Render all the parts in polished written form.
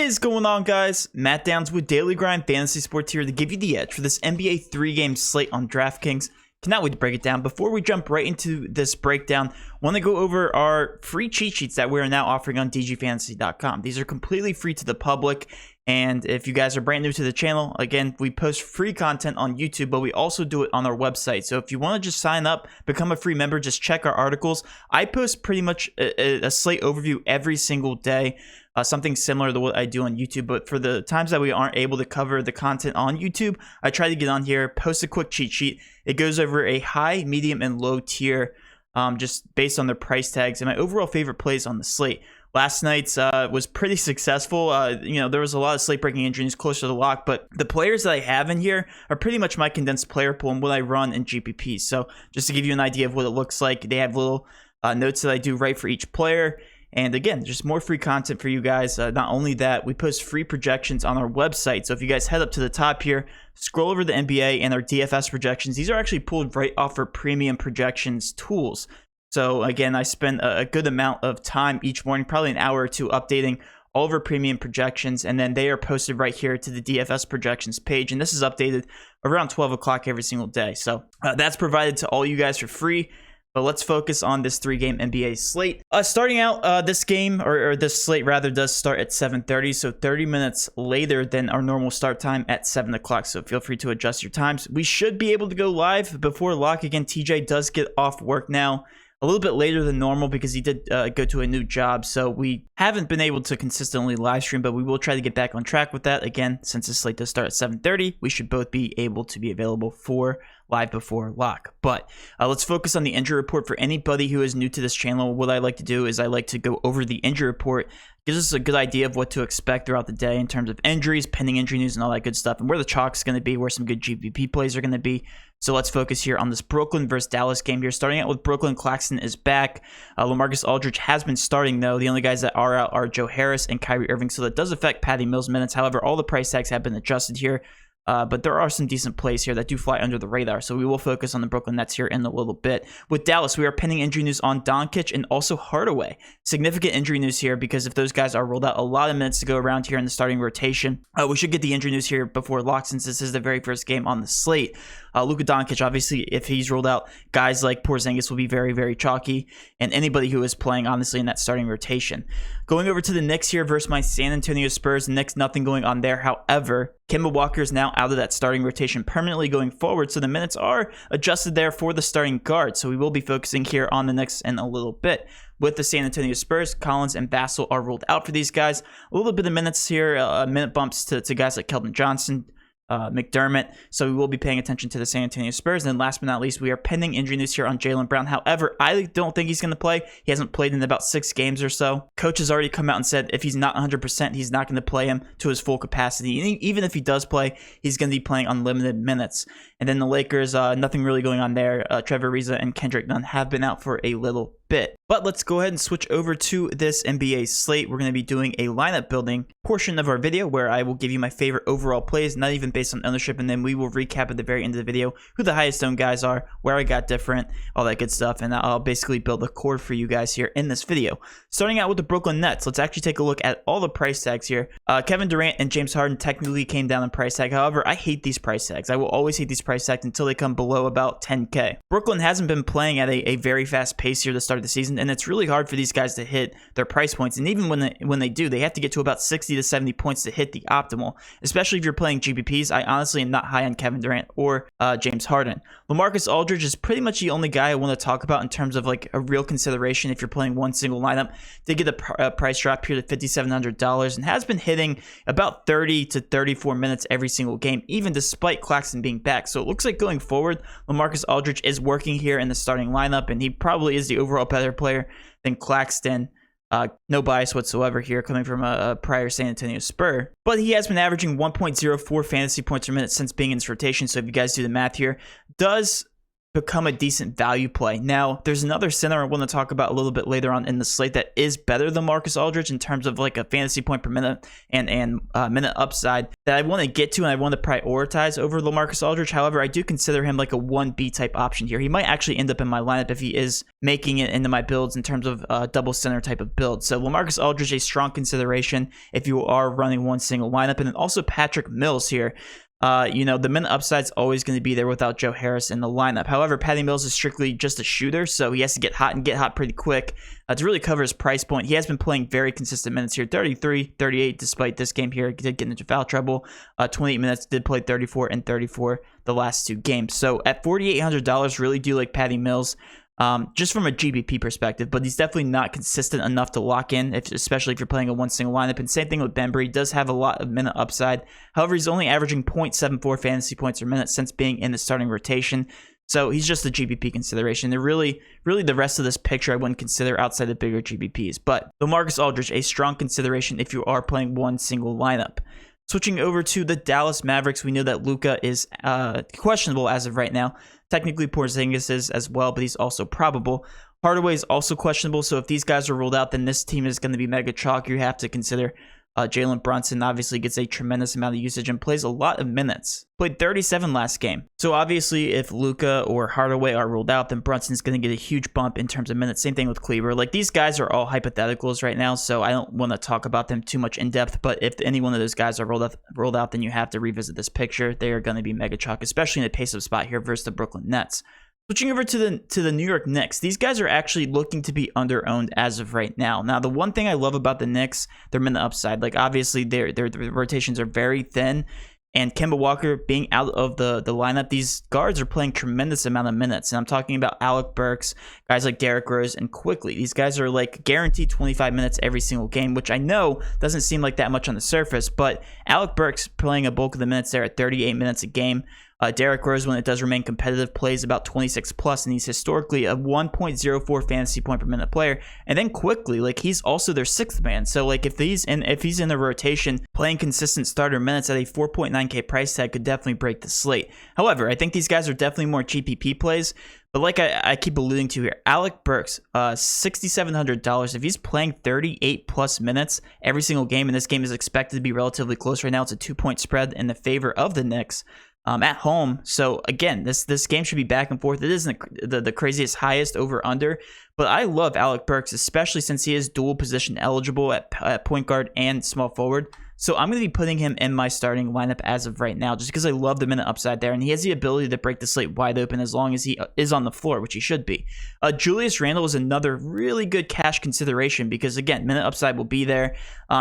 What is going on, guys? Matt Downs with Daily Grind Fantasy Sports here to give you the edge for this NBA 3-game slate on DraftKings. Cannot wait to break it down. Before we jump right into this breakdown, I want to go over our free cheat sheets that we're now offering on dgfantasy.com. These are completely free to the public, and if you guys are brand new to the channel, again, we post free content on YouTube, but we also do it on our website. So if you want to just sign up, become a free member, just check our articles. I post pretty much a slate overview every single day. Something similar to what I do on YouTube, but for the times that we aren't able to cover the content on YouTube, I try to get on here, post a quick cheat sheet. It goes over a high, medium, and low tier, just based on their price tags and my overall favorite plays on the slate. Last night's was pretty successful. There was a lot of slate-breaking injuries closer to the lock, but the players that I have in here are pretty much my condensed player pool and what I run in GPPs. So just to give you an idea of what it looks like, they have little notes that I do right for each player. And again, just more free content for you guys. Not only that, we post free projections on our website. So if you guys head up to the top here, scroll over the NBA and our DFS projections. These are actually pulled right off our premium projections tools. So again, I spend a good amount of time each morning, probably an hour or two, updating all of our premium projections. And then they are posted right here to the DFS projections page. And this is updated around 12 o'clock every single day. So that's provided to all you guys for free. But let's focus on this 3-game NBA slate. Starting out, this game, or this slate rather, does start at 7:30, so 30 minutes later than our normal start time at 7 o'clock. So feel free to adjust your times. We should be able to go live before lock. Again, TJ does get off work now a little bit later than normal because he did go to a new job. So we haven't been able to consistently live stream, but we will try to get back on track with that. Again, since the slate does start at 7:30, we should both be able to be available for live before lock. But let's focus on the injury report for anybody who is new to this channel. What I like to do is I like to go over the injury report. Gives us a good idea of what to expect throughout the day in terms of injuries, pending injury news, and all that good stuff, and where the chalk's going to be, where some good GPP plays are going to be. So let's focus here on this Brooklyn versus Dallas game here. Starting out with Brooklyn, Claxton is back. LaMarcus Aldridge has been starting, though. The only guys that are out are Joe Harris and Kyrie Irving, so that does affect Patty Mills' minutes. However, all the price tags have been adjusted here. But there are some decent plays here that do fly under the radar. So we will focus on the Brooklyn Nets here in a little bit. With Dallas, we are pending injury news on Doncic and also Hardaway. Significant injury news here because if those guys are ruled out, a lot of minutes to go around here in the starting rotation. We should get the injury news here before lock since this is the very first game on the slate. Luka Doncic, obviously, if he's ruled out, guys like Porzingis will be very, very chalky. And anybody who is playing, honestly, in that starting rotation. Going over to the Knicks here versus my San Antonio Spurs. The Knicks, nothing going on there. However, Kemba Walker is now out of that starting rotation permanently going forward, so the minutes are adjusted there for the starting guard. So we will be focusing here on the Knicks in a little bit. With the San Antonio Spurs, Collins and Vassell are ruled out for these guys. A little bit of minutes here, minute bumps to guys like Keldon Johnson, McDermott. So we will be paying attention to the San Antonio Spurs. And then last but not least, we are pending injury news here on Jaylen Brown. However, I don't think he's going to play. He hasn't played in about 6 games or so. Coach has already come out and said if he's not 100%, he's not going to play him to his full capacity. And even if he does play, he's going to be playing unlimited minutes. And then the Lakers, nothing really going on there. Trevor Ariza and Kendrick Nunn have been out for a little bit. But let's go ahead and switch over to this NBA slate. We're going to be doing a lineup building portion of our video where I will give you my favorite overall plays, not even based on ownership, and then we will recap at the very end of the video who the highest owned guys are, where I got different, all that good stuff, and I'll basically build a core for you guys here in this video. Starting out with the Brooklyn Nets, let's actually take a look at all the price tags here. Kevin Durant and James Harden technically came down in price tag. However, I hate these price tags. I will always hate these price tags until they come below about 10K. Brooklyn hasn't been playing at a very fast pace here to start the season, and it's really hard for these guys to hit their price points. And even when they do, they have to get to about 60 to 70 points to hit the optimal, especially if you're playing GPPs. I honestly am not high on Kevin Durant or James Harden. LaMarcus Aldridge is pretty much the only guy I want to talk about in terms of like a real consideration if you're playing one single lineup. They get a price drop here to $5,700 and has been hitting about 30 to 34 minutes every single game, even despite Claxton being back. So it looks like going forward, LaMarcus Aldridge is working here in the starting lineup, and he probably is the overall better player than Claxton. No bias whatsoever here coming from a prior San Antonio Spur. But he has been averaging 1.04 fantasy points per minute since being in this rotation. So if you guys do the math here, does become a decent value play. Now, there's another center I want to talk about a little bit later on in the slate that is better than Marcus Aldridge in terms of like a fantasy point per minute and minute upside that I want to get to and I want to prioritize over LaMarcus Aldridge. However, I do consider him like a 1B type option here. He might actually end up in my lineup if he is making it into my builds in terms of double center type of build. So LaMarcus Aldridge, a strong consideration if you are running one single lineup. And then also Patrick Mills here. The minute upside's always going to be there without Joe Harris in the lineup. However, Patty Mills is strictly just a shooter, so he has to get hot and get hot pretty quick to really cover his price point. He has been playing very consistent minutes here, 33, 38, despite this game here. He did get into foul trouble. 28 minutes, did play 34 and 34 the last two games. So at $4,800, really do like Patty Mills. Just from a GBP perspective, but he's definitely not consistent enough to lock in, especially if you're playing a one single lineup. And same thing with Bembry. He does have a lot of minute upside. However, he's only averaging 0.74 fantasy points per minute since being in the starting rotation. So he's just a GBP consideration. They're really the rest of this picture I wouldn't consider outside the bigger GBPs. But LaMarcus Aldridge, a strong consideration if you are playing one single lineup. Switching over to the Dallas Mavericks, we know that Luka is questionable as of right now. Technically, Porzingis is as well, but he's also probable. Hardaway is also questionable, so if these guys are ruled out, then this team is going to be mega chalk. You have to consider Jalen Brunson obviously gets a tremendous amount of usage and plays a lot of minutes. Played 37 last game. So obviously, if Luka or Hardaway are ruled out, then Brunson's going to get a huge bump in terms of minutes. Same thing with Kleber. Like, these guys are all hypotheticals right now, so I don't want to talk about them too much in depth. But if any one of those guys are ruled out, then you have to revisit this picture. They are going to be mega chalk, especially in the pace-up spot here versus the Brooklyn Nets. Switching over to the New York Knicks, these guys are actually looking to be under-owned as of right now. Now, the one thing I love about the Knicks, their minute upside. Like, obviously, their rotations are very thin, and Kemba Walker being out of the lineup, these guards are playing tremendous amount of minutes. And I'm talking about Alec Burks, guys like Derrick Rose, and Quickly. These guys are like guaranteed 25 minutes every single game, which I know doesn't seem like that much on the surface, but Alec Burks playing a bulk of the minutes there at 38 minutes a game. Derrick Rose, when it does remain competitive, plays about 26 plus, and he's historically a 1.04 fantasy point per minute player. And then Quickly, like, he's also their sixth man. So like if he's in the rotation, playing consistent starter minutes at a 4.9K price tag could definitely break the slate. However, I think these guys are definitely more GPP plays. But like I keep alluding to here, Alec Burks, $6,700. If he's playing 38 plus minutes every single game, and this game is expected to be relatively close right now, it's a 2-point spread in the favor of the Knicks. At home. So again, this game should be back and forth. It isn't the craziest highest over under, but I love Alec Burks, especially since he is dual position eligible at point guard and small forward. So I'm going to be putting him in my starting lineup as of right now, just because I love the minute upside there, and he has the ability to break the slate wide open as long as he is on the floor, which he should be. Julius Randle is another really good cash consideration because, again, minute upside will be there.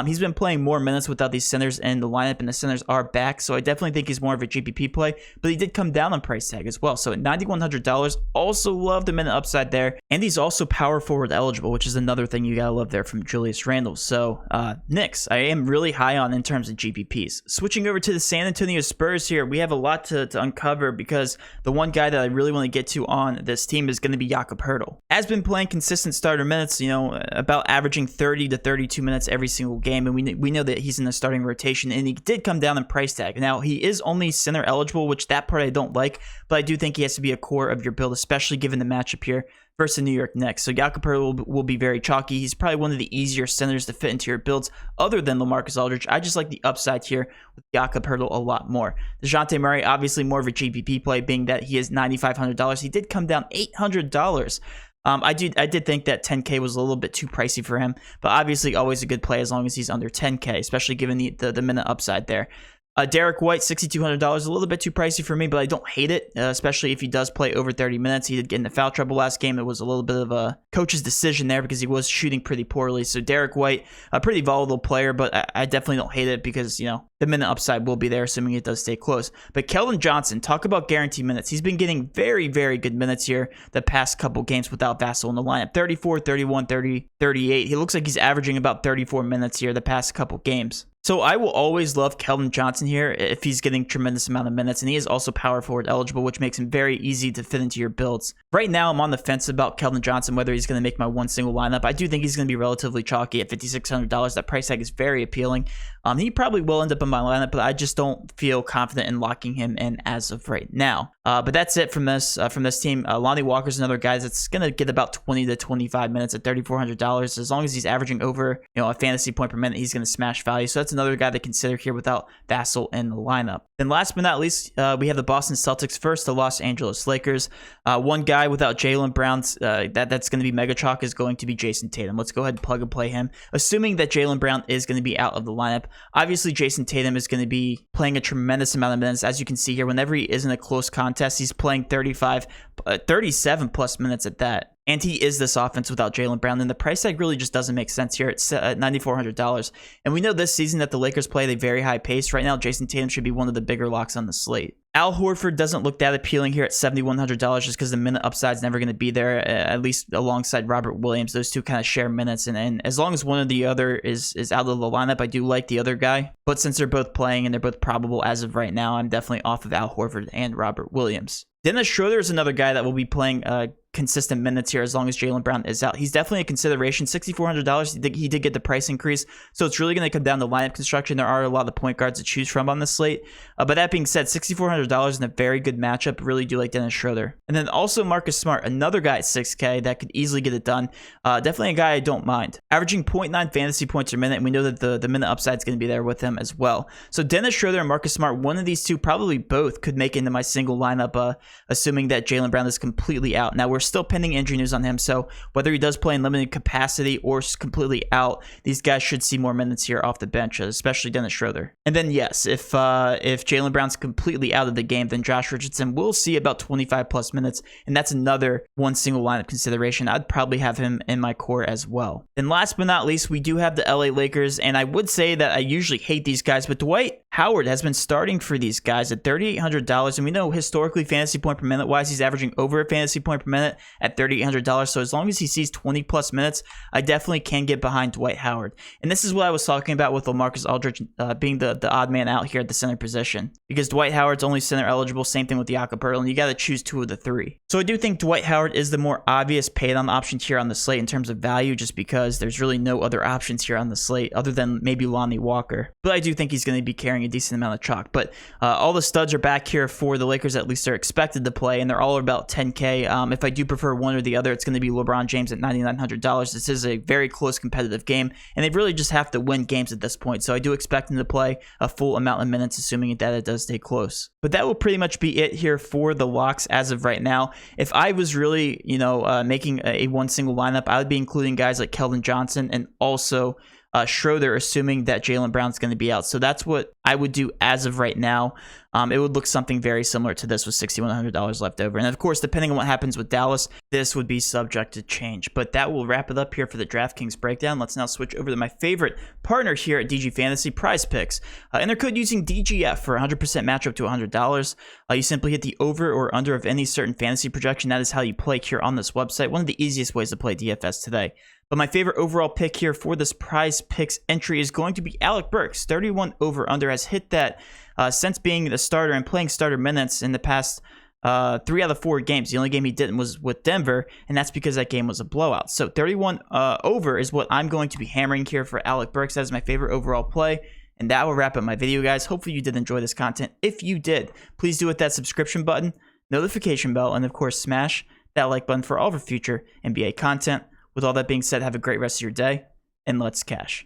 He's been playing more minutes without these centers in the lineup, and the centers are back, so I definitely think he's more of a GPP play, but he did come down on price tag as well. So at $9,100, also love the minute upside there, and he's also power forward eligible, which is another thing you gotta love there from Julius Randle. So Knicks, I am really high on in terms of GPPs. Switching over to the San Antonio Spurs here, we have a lot to uncover because the one guy that I really want to get to on this team is going to be Jakob Poeltl. Has been playing consistent starter minutes, about averaging 30 to 32 minutes every single game, and we know that he's in the starting rotation, and he did come down in price tag. Now, he is only center eligible, which that part I don't like, but I do think he has to be a core of your build, especially given the matchup here versus the New York Knicks. So Jakob Poeltl will be very chalky. He's probably one of the easier centers to fit into your builds other than LaMarcus Aldridge. I just like the upside here with Jakob Poeltl a lot more. DeJounte Murray, obviously more of a GPP play, being that he is $9,500. He did come down $800. I did think that 10K was a little bit too pricey for him, but obviously always a good play as long as he's under 10K, especially given the minute upside there. Derek White, $6,200, a little bit too pricey for me, but I don't hate it, especially if he does play over 30 minutes. He did get into foul trouble last game. It was a little bit of a coach's decision there because he was shooting pretty poorly. So Derek White, a pretty volatile player, but I definitely don't hate it because, the minute upside will be there, assuming it does stay close. But Keldon Johnson, talk about guaranteed minutes. He's been getting very, very good minutes here the past couple games without Vassell in the lineup. 34, 31, 30, 38. He looks like he's averaging about 34 minutes here the past couple games. So I will always love Keldon Johnson here if he's getting tremendous amount of minutes, and he is also power forward eligible, which makes him very easy to fit into your builds. Right now, I'm on the fence about Keldon Johnson, whether he's going to make my one single lineup. I do think he's going to be relatively chalky at $5,600. That price tag is very appealing. He probably will end up in my lineup, but I just don't feel confident in locking him in as of right now. But that's it from this team. Lonnie Walker's another guy that's going to get about 20 to 25 minutes at $3,400. As long as he's averaging over a fantasy point per minute, he's going to smash value. So that's another guy to consider here without Vassell in the lineup. Then last but not least, we have the Boston Celtics first, the Los Angeles Lakers. One guy without Jaylen Brown that's going to be mega chalk is going to be Jason Tatum. Let's go ahead and plug and play him, assuming that Jaylen Brown is going to be out of the lineup. Obviously, Jason Tatum is going to be playing a tremendous amount of minutes. As you can see here, whenever he is in a close contest, he's playing 37 plus minutes at that. And he is this offense without Jaylen Brown. And the price tag really just doesn't make sense here at $9,400. And we know this season that the Lakers play at a very high pace. Right now, Jason Tatum should be one of the bigger locks on the slate. Al Horford doesn't look that appealing here at $7,100 just because the minute upside is never going to be there, at least alongside Robert Williams. Those two kind of share minutes. And as long as one or the other is out of the lineup, I do like the other guy. But since they're both playing and they're both probable as of right now, I'm definitely off of Al Horford and Robert Williams. Dennis Schroeder is another guy that will be playing consistent minutes here as long as Jaylen Brown is out. He's definitely a consideration. $6,400. He did get the price increase, so it's really going to come down to lineup construction. There are a lot of point guards to choose from on the slate. But that being said, $6,400 in a very good matchup. Really do like Dennis Schroeder. And then also Marcus Smart, another guy at $6K that could easily get it done. Definitely a guy I don't mind. Averaging 0.9 fantasy points per minute, and we know that the minute upside is going to be there with him as well. So Dennis Schroeder and Marcus Smart, one of these two, probably both, could make it into my single lineup, assuming that Jaylen Brown is completely out. Now, we're still pending injury news on him, so whether he does play in limited capacity or completely out, these guys should see more minutes here off the bench, especially Dennis Schroeder. And then yes, if Jaylen Brown's completely out of the game, then Josh Richardson will see about 25 plus minutes, and that's another one single lineup consideration. I'd probably have him in my core as well. Then last but not least, we do have the LA Lakers, and I would say that I usually hate these guys, but Dwight Howard has been starting for these guys at $3,800, and we know historically fantasy point per minute wise, he's averaging over a fantasy point per minute at $3,800. So as long as he sees 20 plus minutes, I definitely can get behind Dwight Howard. And this is what I was talking about with LaMarcus Aldridge being the odd man out here at the center position, because Dwight Howard's only center eligible. Same thing with Jakob Poeltl, and you got to choose two of the three. So I do think Dwight Howard is the more obvious paid on option here on the slate in terms of value, just because there's really no other options here on the slate other than maybe Lonnie Walker. But I do think he's going to be carrying a decent amount of chalk. But all the studs are back here for the Lakers. At least they're expected to play, and they're all about 10K. If I do prefer one or the other, it's going to be LeBron James at $9,900. This is a very close competitive game, and they really just have to win games at this point. So I do expect him to play a full amount of minutes, assuming that it does stay close. But that will pretty much be it here for the locks as of right now. If I was really, making a one single lineup, I would be including guys like Keldon Johnson and also Schroeder, assuming that Jaylen Brown's going to be out. So that's what I would do as of right now. It would look something very similar to this with $6,100 left over. And of course, depending on what happens with Dallas, this would be subject to change. But that will wrap it up here for the DraftKings breakdown. Let's now switch over to my favorite partner here at DG Fantasy, Prize Picks. Enter code using DGF for 100% match up to $100. You simply hit the over or under of any certain fantasy projection. That is how you play here on this website. One of the easiest ways to play DFS today. But my favorite overall pick here for this Prize Picks entry is going to be Alec Burks. 31 over under, has hit that since being the starter and playing starter minutes in the past 3 out of 4 games. The only game he didn't was with Denver, and that's because that game was a blowout. So 31 over is what I'm going to be hammering here for Alec Burks. That is my favorite overall play. And that will wrap up my video, guys. Hopefully you did enjoy this content. If you did, please do hit that subscription button, notification bell, and of course smash that like button for all of our future NBA content. With all that being said, have a great rest of your day, and let's cash.